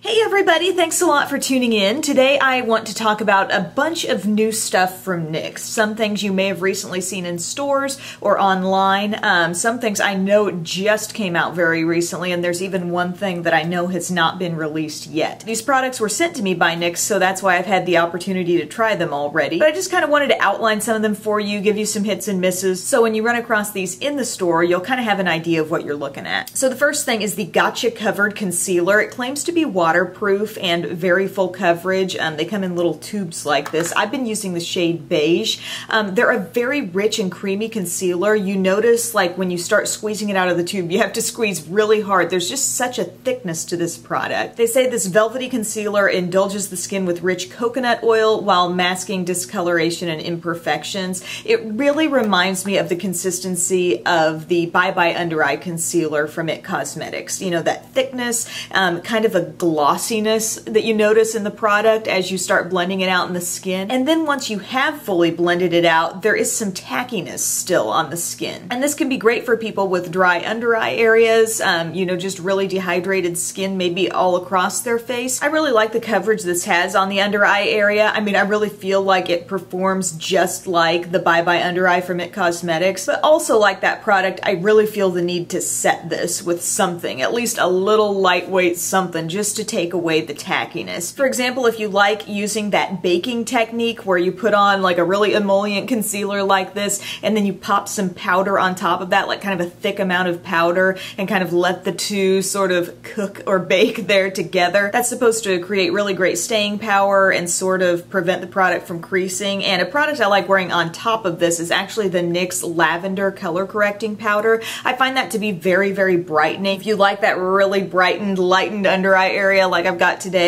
Hey everybody, thanks a lot for tuning in. Today I want to talk about a bunch of new stuff from NYX. Some things you may have recently seen in stores or online. Some things I know just came out very recently, and there's even one thing that I know has not been released yet. These products were sent to me by NYX, so that's why I've had the opportunity to try them already. But I just kind of wanted to outline some of them for you, give you some hits and misses, so when you run across these in the store, you'll kind of have an idea of what you're looking at. So the first thing is the Gotcha Covered Concealer. It claims to be waterproof and very full coverage. They come in little tubes like this. I've been using the shade Beige. They're a very rich and creamy concealer. You notice like when you start squeezing it out of the tube, you have to squeeze really hard. There's just such a thickness to this product. They say this velvety concealer indulges the skin with rich coconut oil while masking discoloration and imperfections. It really reminds me of the consistency of the Bye Bye Under Eye Concealer from IT Cosmetics. You know, that thickness, kind of a glossiness that you notice in the product as you start blending it out in the skin. And then once you have fully blended it out, there is some tackiness still on the skin. And this can be great for people with dry under eye areas, you know, just really dehydrated skin maybe all across their face. I really like the coverage this has on the under eye area. I mean, I really feel like it performs just like the Bye Bye Under Eye from IT Cosmetics, but also like that product, I really feel the need to set this with something, at least a little lightweight something, just to take away the tackiness. For example, if you like using that baking technique where you put on like a really emollient concealer like this and then you pop some powder on top of that, like kind of a thick amount of powder, and kind of let the two sort of cook or bake there together. That's supposed to create really great staying power and sort of prevent the product from creasing. And a product I like wearing on top of this is actually the NYX Lavender Color Correcting Powder. I find that to be very, very brightening. If you like that really brightened, lightened under eye area like I've got today,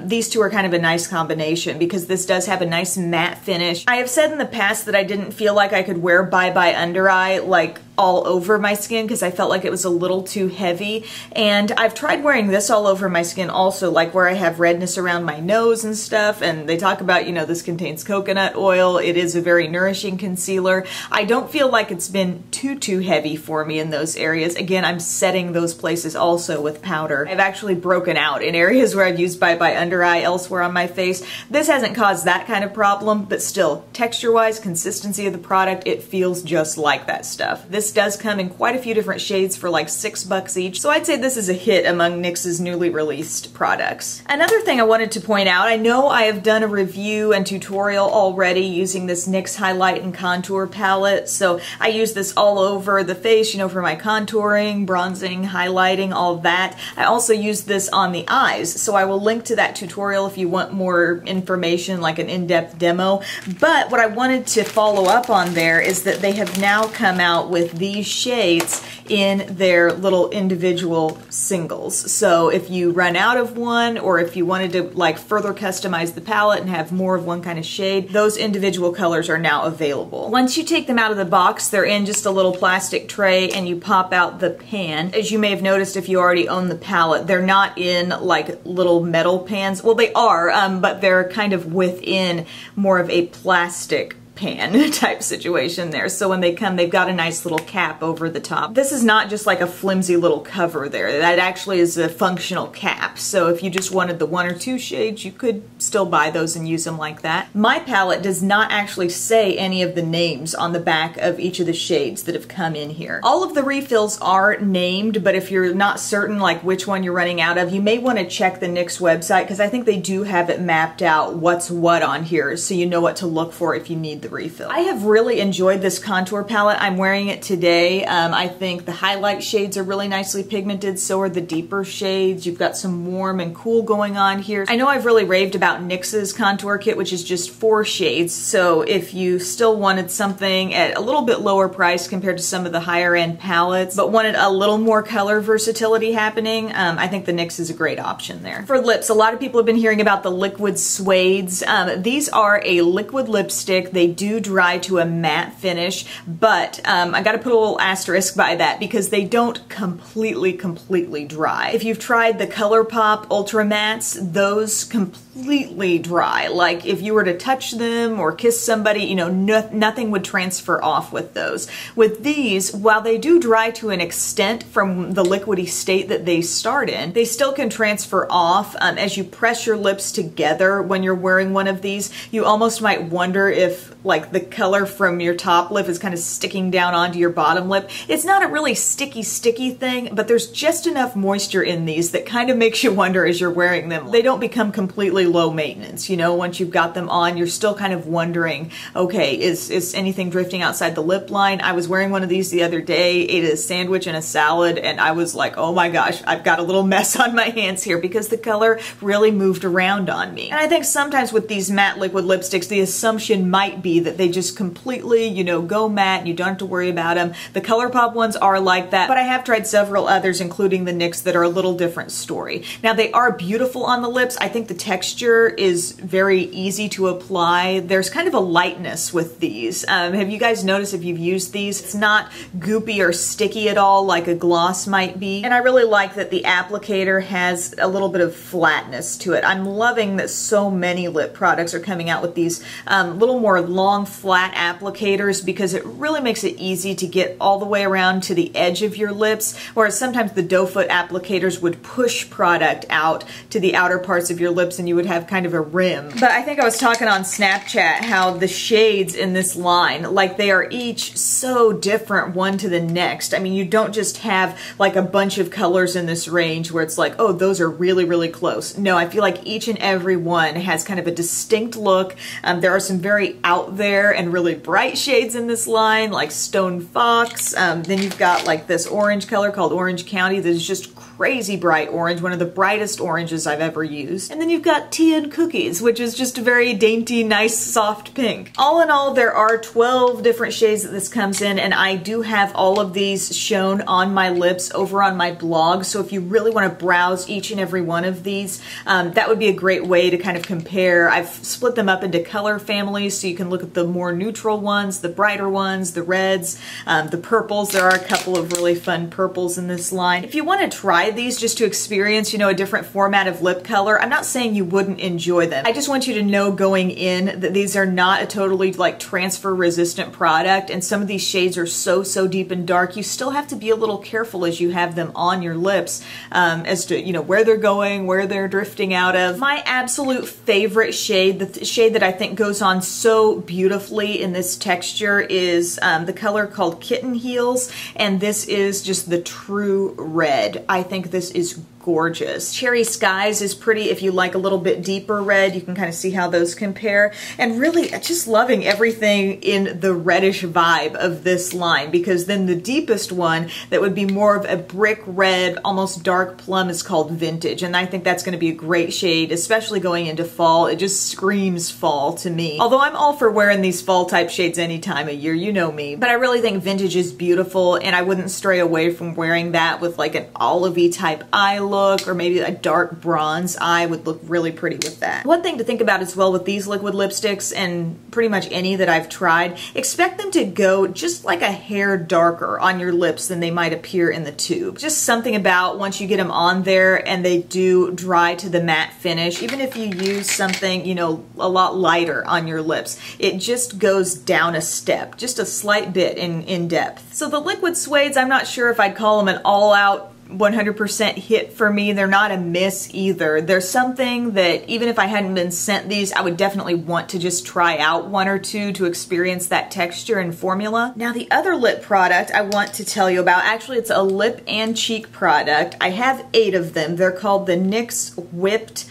these two are kind of a nice combination because this does have a nice matte finish. I have said in the past that I didn't feel like I could wear Bye Bye Under Eye like all over my skin because I felt like it was a little too heavy, and I've tried wearing this all over my skin also, like where I have redness around my nose and stuff, and they talk about, you know, this contains coconut oil. It is a very nourishing concealer. I don't feel like it's been too heavy for me in those areas. Again, I'm setting those places also with powder. I've actually broken out in areas where I've used Bye Bye Under Eye elsewhere on my face. This hasn't caused that kind of problem, but still, texture-wise, consistency of the product, it feels just like that stuff. This does come in quite a few different shades for like $6 each, so I'd say this is a hit among NYX's newly released products. Another thing I wanted to point out, I know I have done a review and tutorial already using this NYX Highlight and Contour palette, so I use this all over the face, you know, for my contouring, bronzing, highlighting, all of that. I also use this on the eyes, so I will link to that tutorial if you want more information, like an in-depth demo. But what I wanted to follow up on there is that they have now come out with these shades in their little individual singles. So if you run out of one, or if you wanted to like further customize the palette and have more of one kind of shade, those individual colors are now available. Once you take them out of the box, they're in just a little plastic tray and you pop out the pan. As you may have noticed if you already own the palette, they're not in like little metal pans. Well, they are, but they're kind of within more of a plastic pan type situation there. So when they come, they've got a nice little cap over the top. This is not just like a flimsy little cover there. That actually is a functional cap. So if you just wanted the one or two shades, you could still buy those and use them like that. My palette does not actually say any of the names on the back of each of the shades that have come in here. All of the refills are named, but if you're not certain like which one you're running out of, you may want to check the NYX website because I think they do have it mapped out what's what on here, so you know what to look for if you need the refill. I have really enjoyed this contour palette. I'm wearing it today. I think the highlight shades are really nicely pigmented, so are the deeper shades. You've got some warm and cool going on here. I know I've really raved about NYX's contour kit, which is just 4 shades, so if you still wanted something at a little bit lower price compared to some of the higher end palettes, but wanted a little more color versatility happening, I think the NYX is a great option there. For lips, a lot of people have been hearing about the liquid Suedes. These are a liquid lipstick. They do dry to a matte finish, but I gotta put a little asterisk by that because they don't completely dry. If you've tried the ColourPop Ultra Mattes, those completely dry. Like if you were to touch them or kiss somebody, you know, nothing would transfer off with those. With these, while they do dry to an extent from the liquidy state that they start in, they still can transfer off. As you press your lips together when you're wearing one of these, you almost might wonder if like the color from your top lip is kind of sticking down onto your bottom lip. It's not a really sticky thing, but there's just enough moisture in these that kind of makes you wonder as you're wearing them. They don't become completely low maintenance, you know, once you've got them on, you're still kind of wondering, okay, is anything drifting outside the lip line? I was wearing one of these the other day, ate a sandwich and a salad, and I was like, oh my gosh, I've got a little mess on my hands here because the color really moved around on me. And I think sometimes with these matte liquid lipsticks, the assumption might be that they just completely, you know, go matte and you don't have to worry about them. The ColourPop ones are like that, but I have tried several others, including the NYX, that are a little different story. Now, they are beautiful on the lips. I think the texture is very easy to apply. There's kind of a lightness with these. Have you guys noticed if you've used these? It's not goopy or sticky at all like a gloss might be. And I really like that the applicator has a little bit of flatness to it. I'm loving that so many lip products are coming out with these little more long, flat applicators because it really makes it easy to get all the way around to the edge of your lips, whereas sometimes the doe foot applicators would push product out to the outer parts of your lips and you would have kind of a rim. But I think I was talking on Snapchat how the shades in this line, like they are each so different one to the next. I mean, you don't just have like a bunch of colors in this range where it's like, oh, those are really close. No, I feel like each and every one has kind of a distinct look. There are some very out there and really bright shades in this line, like Stone Fox. Then you've got like this orange color called Orange County that is just crazy bright orange, one of the brightest oranges I've ever used. And then you've got Tea and Cookies, which is just a very dainty, nice, soft pink. All in all, there are 12 different shades that this comes in, and I do have all of these shown on my lips over on my blog, so if you really want to browse each and every one of these, that would be a great way to kind of compare. I've split them up into color families, so you can look at the more neutral ones, the brighter ones, the reds, the purples. There are a couple of really fun purples in this line. If you want to try these just to experience, you know, a different format of lip color, I'm not saying you wouldn't enjoy them. I just want you to know going in that these are not a totally like transfer resistant product, and some of these shades are so deep and dark, you still have to be a little careful as you have them on your lips as to, you know, where they're going, where they're drifting out of. My absolute favorite shade, the shade that I think goes on so beautifully in this texture is the color called Kitten Heels, and this is just the true red. I think this is gorgeous. Cherry Skies is pretty if you like a little bit deeper red. You can kind of see how those compare. And really just loving everything in the reddish vibe of this line, because then the deepest one that would be more of a brick red, almost dark plum, is called Vintage. And I think that's going to be a great shade, especially going into fall. It just screams fall to me. Although I'm all for wearing these fall type shades any time of year, you know me. But I really think Vintage is beautiful, and I wouldn't stray away from wearing that with like an olivey type eye look, or maybe a dark bronze eye would look really pretty with that. One thing to think about as well with these liquid lipsticks, and pretty much any that I've tried, expect them to go just like a hair darker on your lips than they might appear in the tube. Just something about once you get them on there and they do dry to the matte finish, even if you use something, you know, a lot lighter on your lips, it just goes down a step, just a slight bit in depth. So the liquid suedes, I'm not sure if I'd call them an all-out 100% hit for me. They're not a miss either. There's something that even if I hadn't been sent these, I would definitely want to just try out one or two to experience that texture and formula. Now the other lip product I want to tell you about, actually it's a lip and cheek product. I have 8 of them. They're called the NYX Whipped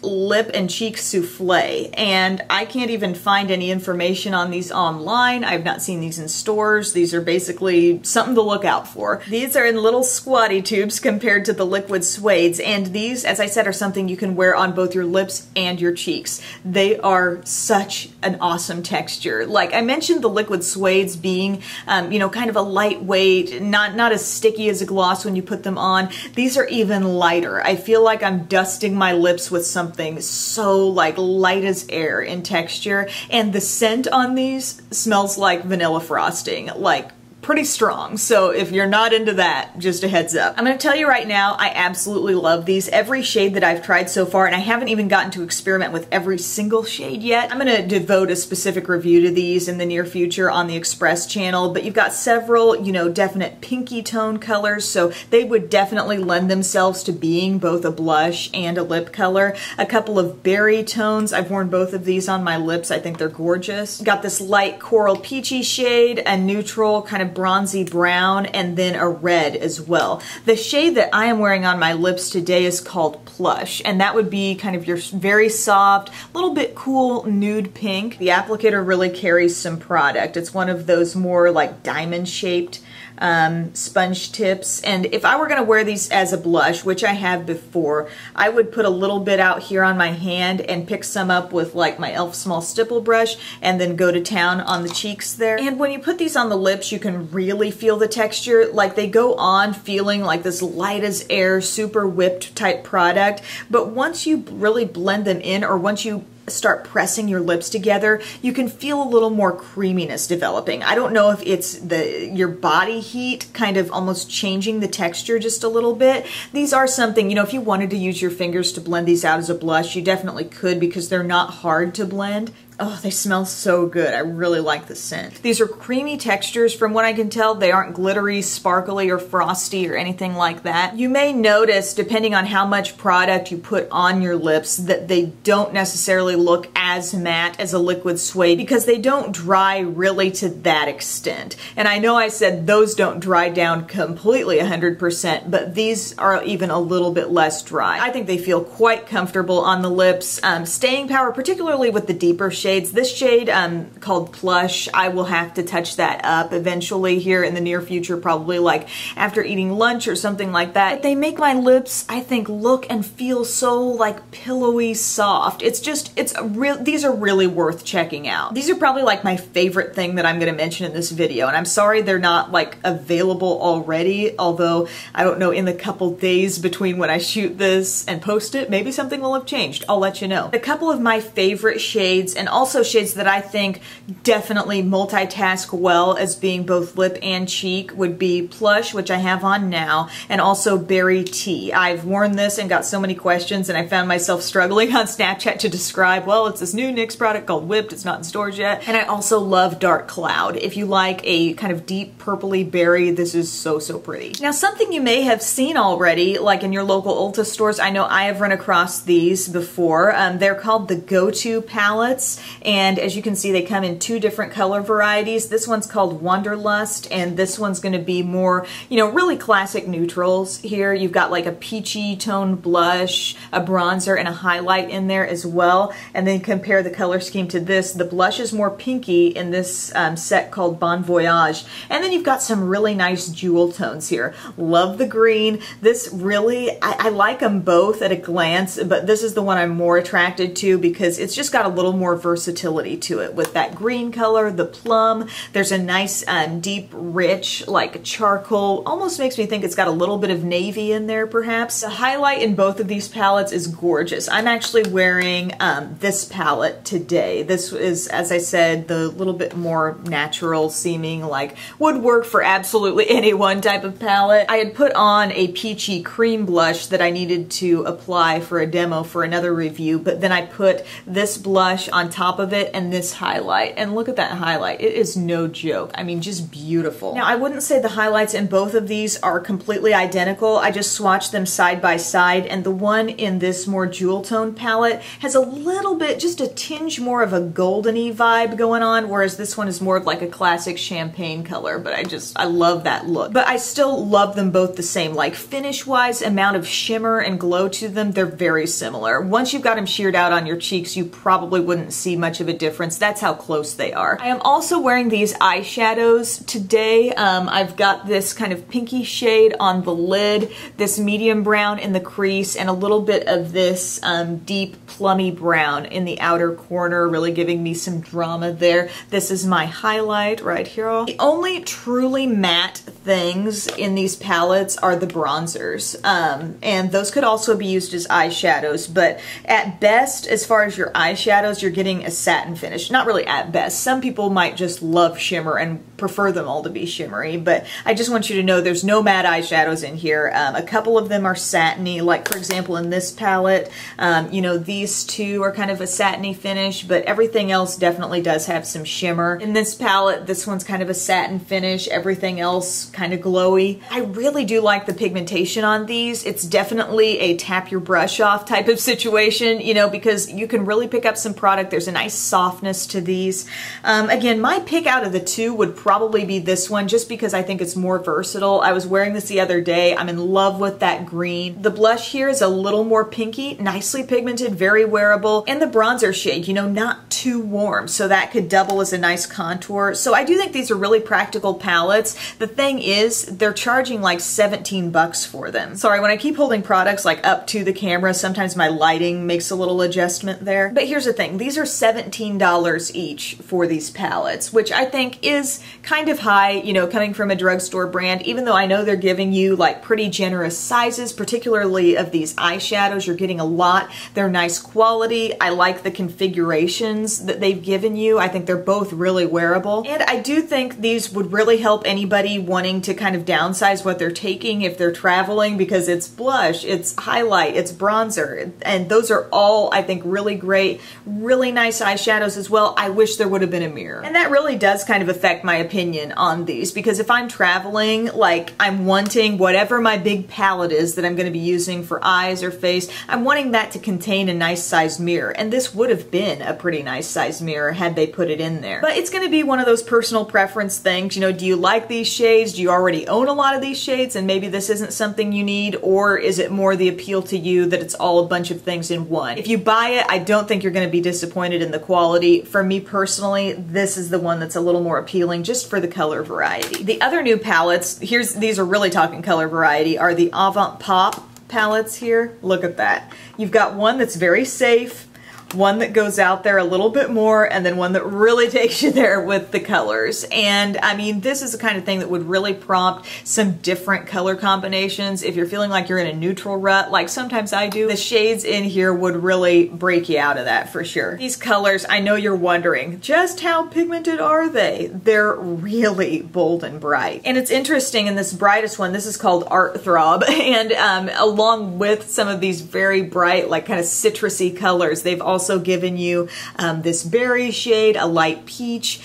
Lip and Cheek Souffle, and I can't even find any information on these online. I've not seen these in stores. These are basically something to look out for. These These are in little squatty tubes compared to the liquid suedes, and these, as I said, are something you can wear on both your lips and your cheeks. They are such an awesome texture. Like I mentioned, the liquid suedes being, you know, kind of a lightweight, not as sticky as a gloss when you put them on. These are even lighter. I feel like I'm dusting my lips with something so like light as air in texture, and the scent on these smells like vanilla frosting, like pretty strong. So if you're not into that, just a heads up. I'm going to tell you right now, I absolutely love these. Every shade that I've tried so far, and I haven't even gotten to experiment with every single shade yet. I'm going to devote a specific review to these in the near future on the Express channel, but you've got several, you know, definite pinky tone colors, so they would definitely lend themselves to being both a blush and a lip color. A couple of berry tones. I've worn both of these on my lips. I think they're gorgeous. Got this light coral peachy shade, a neutral kind of bronzy brown, and then a red as well. The shade that I am wearing on my lips today is called Plush, and that would be kind of your very soft, little bit cool nude pink. The applicator really carries some product. It's one of those more like diamond shaped sponge tips, and if I were going to wear these as a blush, which I have before, I would put a little bit out here on my hand and pick some up with like my e.l.f. small stipple brush and then go to town on the cheeks there. And when you put these on the lips, you can really feel the texture. Like they go on feeling like this light as air, super whipped type product, but once you really blend them in, or once you start pressing your lips together, you can feel a little more creaminess developing. I don't know if it's your body heat kind of almost changing the texture just a little bit. These are something, you know, if you wanted to use your fingers to blend these out as a blush, you definitely could because they're not hard to blend. Oh, they smell so good. I really like the scent. These are creamy textures. From what I can tell, they aren't glittery, sparkly, or frosty or anything like that. You may notice, depending on how much product you put on your lips, that they don't necessarily look as matte as a liquid suede because they don't dry really to that extent. And I know I said those don't dry down completely 100%, but these are even a little bit less dry. I think they feel quite comfortable on the lips. Staying power, particularly with the deeper shades. This shade called Plush, I will have to touch that up eventually here in the near future, probably like after eating lunch or something like that. But they make my lips, I think, look and feel so like pillowy soft. It's just, these are really worth checking out. These are probably like my favorite thing that I'm going to mention in this video, and I'm sorry they're not like available already, although I don't know, in the couple days between when I shoot this and post it, maybe something will have changed. I'll let you know. A couple of my favorite shades, and also shades that I think definitely multitask well as being both lip and cheek, would be Plush, which I have on now, and also Berry Tea. I've worn this and got so many questions, and I found myself struggling on Snapchat to describe, well, it's this new NYX product called Whipped, it's not in stores yet. And I also love Dark Cloud. If you like a kind of deep purpley berry, this is so, so pretty. Now, something you may have seen already, like in your local Ulta stores, I know I have run across these before. They're called the Go To Palettes. And as you can see, they come in two different color varieties. This one's called Wanderlust, and this one's going to be more, you know, really classic neutrals here. You've got like a peachy tone blush, a bronzer, and a highlight in there as well. And then compare the color scheme to this. The blush is more pinky in this set called Bon Voyage. And then you've got some really nice jewel tones here. Love the green. This really, I like them both at a glance, but this is the one I'm more attracted to because it's just got a little more versatility to it with that green color, the plum. There's a nice deep, rich, like charcoal. Almost makes me think it's got a little bit of navy in there perhaps. The highlight in both of these palettes is gorgeous. I'm actually wearing this palette today. This is, as I said, the little bit more natural seeming, like would work for absolutely any one type of palette. I had put on a peachy cream blush that I needed to apply for a demo for another review, but then I put this blush on top of it and this highlight, and look at that highlight. It is no joke. I mean, just beautiful. Now, I wouldn't say the highlights in both of these are completely identical. I just swatched them side by side, and the one in this more jewel tone palette has a little bit, just a tinge more of a goldeny vibe going on, whereas this one is more like a classic champagne color, but I love that look. But I still love them both the same. Like finish-wise, amount of shimmer and glow to them, they're very similar. Once you've got them sheared out on your cheeks, you probably wouldn't see see much of a difference. That's how close they are. I am also wearing these eyeshadows today. I've got this kind of pinky shade on the lid, this medium brown in the crease, and a little bit of this deep plummy brown in the outer corner, really giving me some drama there. This is my highlight right here. The only truly matte things in these palettes are the bronzers, and those could also be used as eyeshadows, but at best, as far as your eyeshadows, you're getting a satin finish. Not really at best. Some people might just love shimmer and prefer them all to be shimmery, but I just want you to know there's no matte eyeshadows in here. A couple of them are satiny, like for example in this palette, you know, these two are kind of a satiny finish, but everything else definitely does have some shimmer. In this palette, this one's kind of a satin finish, everything else kind of glowy. I really do like the pigmentation on these. It's definitely a tap your brush off type of situation, you know, because you can really pick up some product. There's a nice softness to these. Again, my pick out of the two would probably be this one, just because I think it's more versatile. I was wearing this the other day. I'm in love with that green. The blush here is a little more pinky, nicely pigmented, very wearable, and the bronzer shade, you know, not too warm, so that could double as a nice contour. So I do think these are really practical palettes. The thing is, they're charging like 17 bucks for them. Sorry, when I keep holding products like up to the camera, sometimes my lighting makes a little adjustment there. But here's the thing, these are $17 each for these palettes, which I think is kind of high, you know, coming from a drugstore brand, even though I know they're giving you like pretty generous sizes, particularly of these eyeshadows. You're getting a lot. They're nice quality. I like the configurations that they've given you. I think they're both really wearable. And I do think these would really help anybody wanting to kind of downsize what they're taking if they're traveling, because it's blush, it's highlight, it's bronzer, and those are all, I think, really great, really nice eyeshadows as well. I wish there would have been a mirror. And that really does kind of affect my opinion on these, because if I'm traveling, like I'm wanting whatever my big palette is that I'm going to be using for eyes or face, I'm wanting that to contain a nice sized mirror, and this would have been a pretty nice sized mirror had they put it in there. But it's going to be one of those personal preference things, you know, do you like these shades? Do you already own a lot of these shades and maybe this isn't something you need, or is it more the appeal to you that it's all a bunch of things in one? If you buy it, I don't think you're going to be disappointed in the quality. For me personally, this is the one that's a little more appealing just for the color variety. The other new palettes, these are really talking color variety, are the Avant Pop palettes here. Look at that. You've got one that's very safe, one that goes out there a little bit more, and then one that really takes you there with the colors. And I mean, this is the kind of thing that would really prompt some different color combinations. If you're feeling like you're in a neutral rut, like sometimes I do, the shades in here would really break you out of that for sure. These colors, I know you're wondering, just how pigmented are they? They're really bold and bright. And it's interesting, in this brightest one, this is called Art Throb, and along with some of these very bright, like kind of citrusy colors, they've also given you this berry shade, a light peach,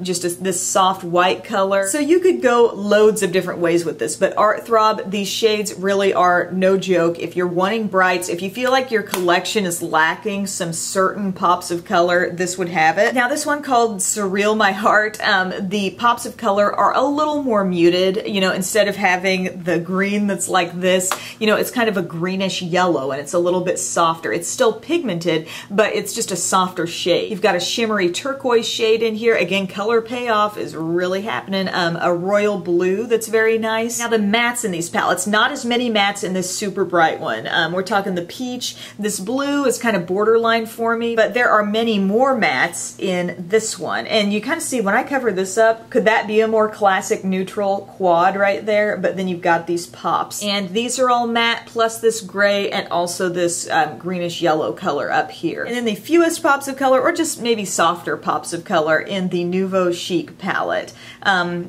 just this soft white color. So you could go loads of different ways with this, but Art Throb, these shades really are no joke. If you're wanting brights, if you feel like your collection is lacking some certain pops of color, this would have it. Now this one called Surreal My Heart, the pops of color are a little more muted, you know, instead of having the green that's like this, you know, it's kind of a greenish yellow and it's a little bit softer. It's still pigmented, but it's just a softer shade. You've got a shimmery turquoise shade in here. Again, color payoff is really happening. A royal blue that's very nice. Now the mattes in these palettes, not as many mattes in this super bright one. We're talking the peach. This blue is kind of borderline for me, but there are many more mattes in this one. And you kind of see when I cover this up, could that be a more classic neutral quad right there? But then you've got these pops. And these are all matte, plus this gray and also this greenish yellow color up here. And then the fewest pops of color, or just maybe softer pops of color, in the Nouveau Chic palette.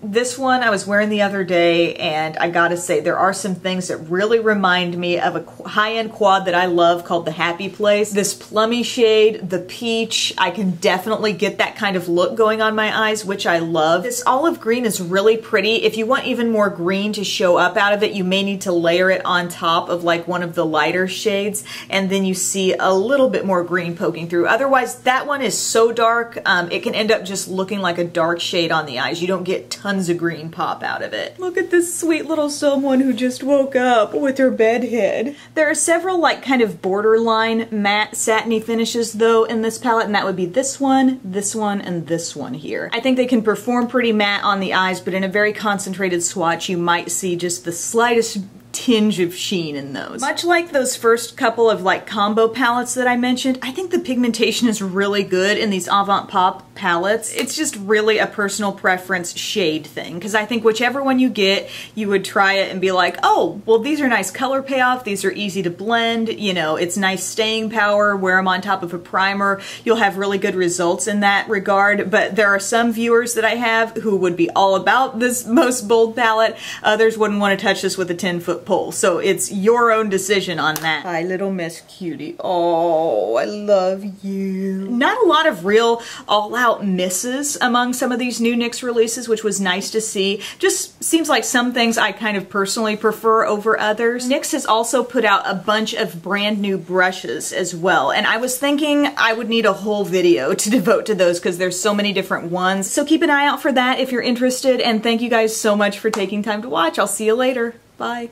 This one I was wearing the other day, and I gotta say, there are some things that really remind me of a high-end quad that I love called the Happy Place. This plummy shade, the peach, I can definitely get that kind of look going on my eyes, which I love. This olive green is really pretty. If you want even more green to show up out of it, you may need to layer it on top of like one of the lighter shades, and then you see a little bit more green green poking through. Otherwise, that one is so dark, it can end up just looking like a dark shade on the eyes. You don't get tons of green pop out of it. Look at this sweet little someone who just woke up with her bedhead. There are several like kind of borderline matte satiny finishes though in this palette, and that would be this one, and this one here. I think they can perform pretty matte on the eyes, but in a very concentrated swatch, you might see just the slightest tinge of sheen in those. Much like those first couple of like combo palettes that I mentioned, I think the pigmentation is really good in these Avant Pop palettes. It's just really a personal preference shade thing, because I think whichever one you get, you would try it and be like, oh, well these are nice color payoff, these are easy to blend, you know, it's nice staying power, wear them on top of a primer, you'll have really good results in that regard. But there are some viewers that I have who would be all about this most bold palette, others wouldn't want to touch this with a 10-foot pole. So it's your own decision on that. Hi, little Miss Cutie. Oh, I love you. Not a lot of real all-out misses among some of these new NYX releases, which was nice to see. Just seems like some things I kind of personally prefer over others. NYX has also put out a bunch of brand new brushes as well, and I was thinking I would need a whole video to devote to those because there's so many different ones. So keep an eye out for that if you're interested, and thank you guys so much for taking time to watch. I'll see you later. Bye.